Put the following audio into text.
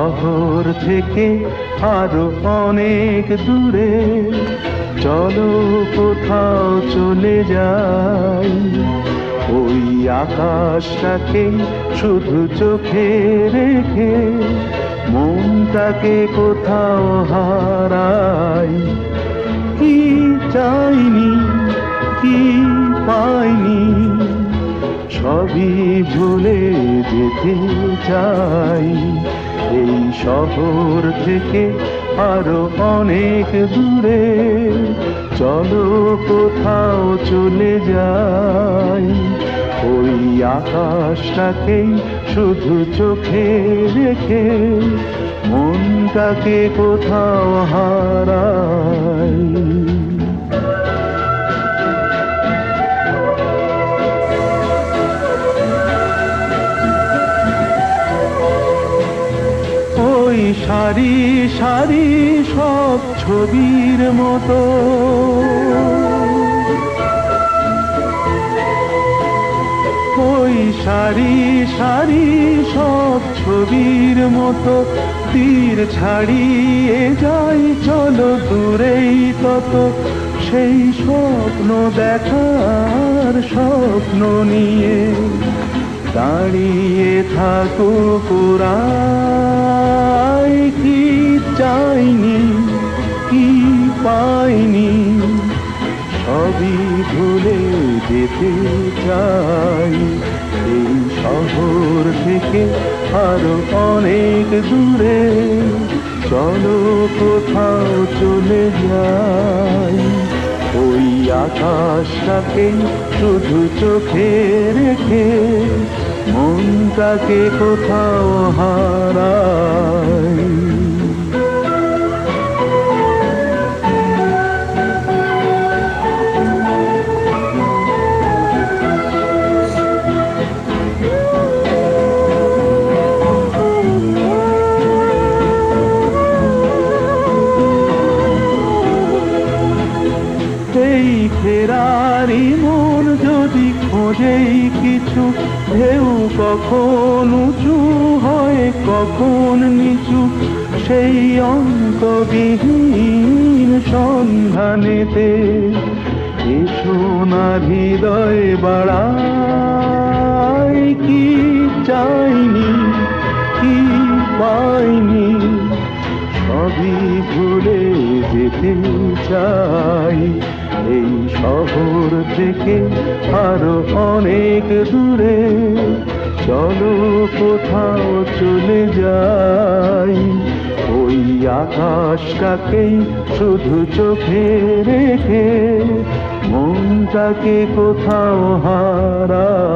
শহর থেকে আরো অনেক দূরে চলো কোথাও চলে যাই। ওই আকাশটাকে শুধু চোখে রেখে মনটাকে কোথাও হারাই। কি চাইনি, কি পাইনি, সবই ভুলে যেতে চাই। এই শহর থেকে আরো অনেক দূরে চলো কোথাও চলে যাই। ওই আকাশটাকেই শুধু চোখে রেখে মনটাকে কোথাও হারাই। ওই সারি সারি সব ছবির মতো ওই সারি সারি সব ছবির মতো তীর ছাড়িয়ে যাই চলো দূরেই তত। সেই স্বপ্ন দেখার স্বপ্ন নিয়ে দাঁড়িয়ে থাকুক ওরা। কি চাইনি, কি পাইনি, সবই ভুলে যেতে চাই। এই শহর থেকে আরো অনেক দূরে চলো কোথাও চলে যাই। ওই আকাশটাকে শুধু চোখে রেখে মনটাকে কোথাও হারাই। এই ফেরারি মন যদি খোঁজেই কিছু, ঢেউ কখন উঁচু হয় কখন নিচু, সেই অন্তবিহীন সন্ধানেতে এসো না হৃদয় বাড়াই। কি চাইনি, কি পাইনি, সবই ভুলে যেতে চাই। এই শহর থেকে আরো অনেক দূরে চলো কোথাও চলে যাই। ওই আকাশটাকেই শুধু চোখে রেখে মনটাকে কোথাও হারাই।